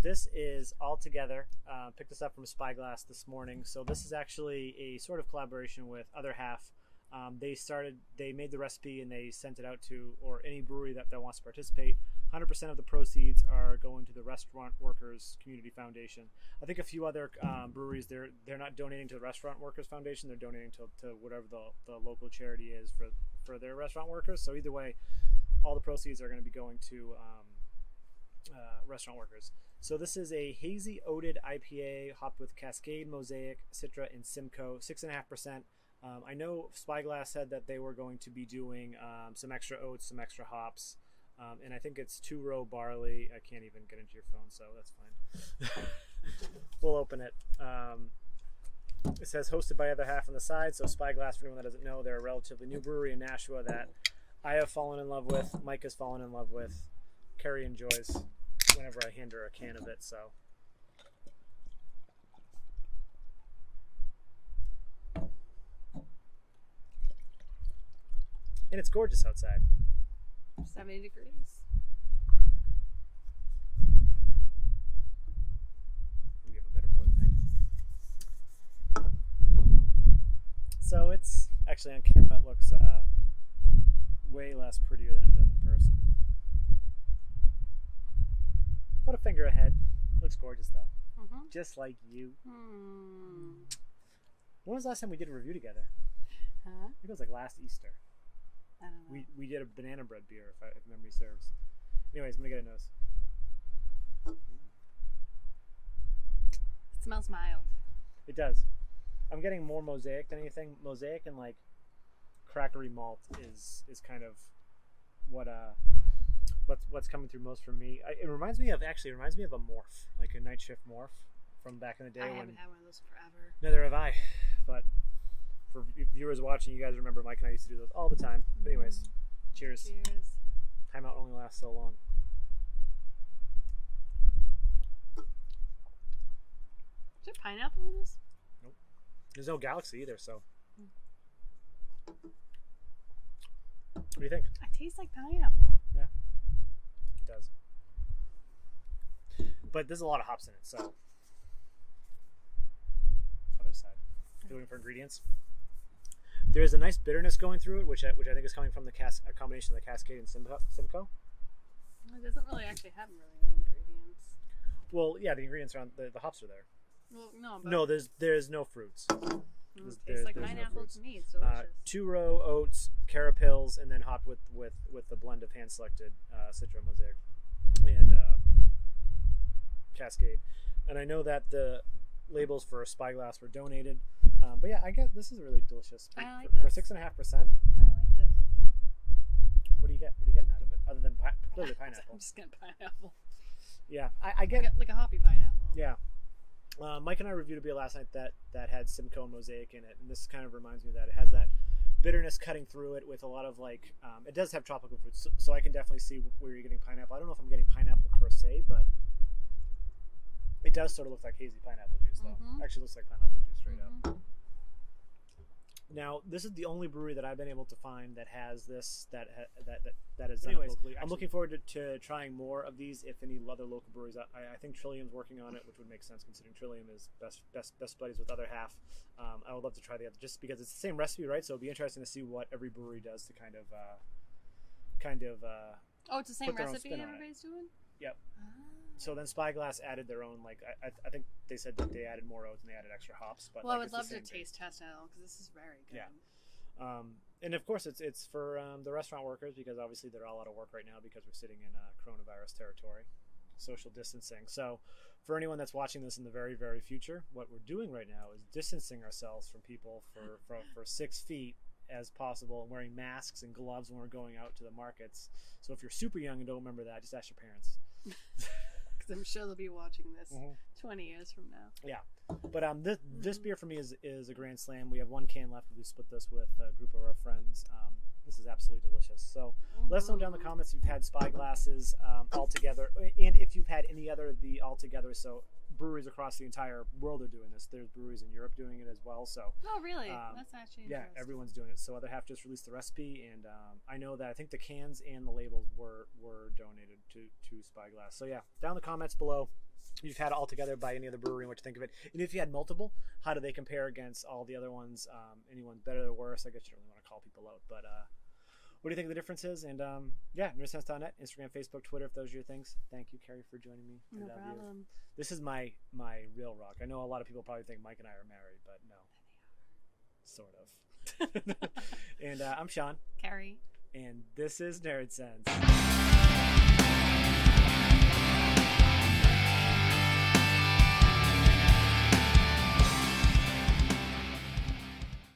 this is All Together. Picked this up from Spyglass this morning. So this is actually a sort of collaboration with Other Half. They made the recipe and they sent it out to, or any brewery that wants to participate. 100% of the proceeds are going to the Restaurant Workers Community Foundation. I think a few other breweries, they're not donating to the Restaurant Workers Foundation. They're donating to whatever the local charity is for their restaurant workers. So either way, all the proceeds are going to be going to restaurant workers. So this is a hazy oated IPA hopped with Cascade, Mosaic, Citra, and Simcoe, 6.5%. I know Spyglass said that they were going to be doing some extra oats, some extra hops, and I think it's 2-row barley. I can't even get into your phone, so that's fine. We'll open it. It says hosted by Other Half on the side. So Spyglass, for anyone that doesn't know, they're a relatively new brewery in Nashua that I have fallen in love with. Mike has fallen in love with. Carrie enjoys whenever I hand her a can of it. So. And it's gorgeous outside. 70 degrees. We have a better pour than I do. So it's actually on camera, it looks way less prettier than it does in person. About a finger ahead. Looks gorgeous though. Just like you. When was the last time we did a review together? Huh? I think it was like last Easter. I don't know. We did a banana bread beer, if memory serves. Anyways, I'm gonna get a nose. It smells mild. It does. I'm getting more Mosaic than anything. Mosaic and like crackery malt is kind of what's coming through most for me. It reminds me of a morph, like a night shift morph from back in the day. I haven't had one of those forever. Neither have I, but. For viewers watching, you guys remember Mike and I used to do those all the time. But anyways, cheers. Cheers. Timeout only lasts so long. Is there pineapple in this? Nope. There's no galaxy either, so. What do you think? It tastes like pineapple. Yeah, it does. But there's a lot of hops in it, so. Other side. Looking for ingredients. There's a nice bitterness going through it, which I think is coming from a combination of the Cascade and Simcoe. It doesn't really actually have really no ingredients. Well, yeah, the ingredients are on the hops are there. Well, no, but no, there's no fruits. It tastes like pineapple to me. It's delicious. 2-row oats, carapils, and then hopped with the blend of hand selected Citra, Mosaic, and Cascade. And I know that the labels for Spyglass were donated. But yeah, I get this is really delicious. I like for this. 6.5%. I like this. What do you getting out of it other than clearly pineapple? I'm just getting pineapple. Yeah, I get like a hoppy pineapple. Yeah. Mike and I reviewed a beer last night that had Simcoe and Mosaic in it, and this kind of reminds me that it has that bitterness cutting through it with a lot of like. It does have tropical fruits, so I can definitely see where you're getting pineapple. I don't know if I'm getting pineapple per se, but it does sort of look like hazy pineapple juice, though. Actually, looks like pineapple juice straight up. Now, this is the only brewery that I've been able to find that has this that is done locally. I'm looking forward to trying more of these. If any other local breweries, I think Trillium's working on it, which would make sense considering Trillium is best buddies with Other Half. I would love to try the other, just because it's the same recipe, right? So it'd be interesting to see what every brewery does to kind of. Oh, it's the same recipe everybody's doing. Yep. So then Spyglass added their own, like, I think they said that they added more oats and they added extra hops. But well, like, I would love to taste test it because this is very good. Yeah. And of course, it's for the restaurant workers because obviously they're all out of work right now because we're sitting in coronavirus territory, social distancing. So for anyone that's watching this in the very, very future, what we're doing right now is distancing ourselves from people for 6 feet as possible and wearing masks and gloves when we're going out to the markets. So if you're super young and don't remember that, just ask your parents. I'm sure they'll be watching this 20 years from now. Yeah, but this beer for me is a grand slam. We have 1 can left. We split this with a group of our friends. This is absolutely delicious. So let us know down in the comments if you've had Spyglasses all together, and if you've had any other of the all together. So breweries across the entire world are doing this. There's breweries in Europe doing it as well. So oh, really? That's actually interesting. everyone's doing it. So other half just released the recipe, and I know that I think the cans and the labels were donated to Spyglass. So yeah, down in the comments below, if you've had it all together by any other brewery and what you think of it, and if you had multiple, how do they compare against all the other ones? Anyone's better or worse? I guess you don't really want to call people out, but what do you think the difference is? And yeah, nerdsense.net, Instagram, Facebook, Twitter, if those are your things. Thank you, Carrie, for joining me. No problem. This is my real rock. I know a lot of people probably think Mike and I are married, but no. Sort of. And I'm Sean. Carrie. And this is Nerdsense.